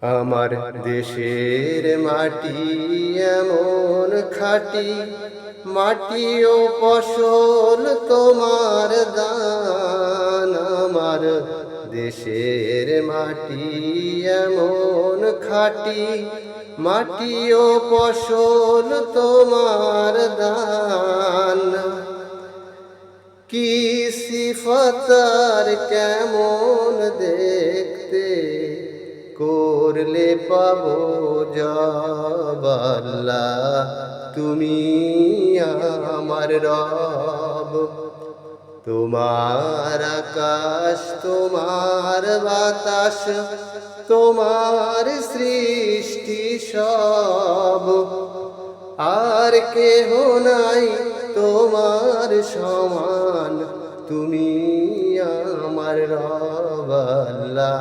আমার দেশের মাটি এমন খাঁটি, মাটি ও ফসল তোমার দান। আমার দেশের মাটি এমন খাঁটি, মাটি ও ফসল তোমার দান। কি সিফাতার কেমন দেখতে, করলে পাবো জব। আল্লাহ তুমি আমার রব। তোমার আকাশ তোমার বাতাস, তোমার সৃষ্টি সব। আর কেহ নাই তোমার সমান, তুমি আমার রব। আল্লাহ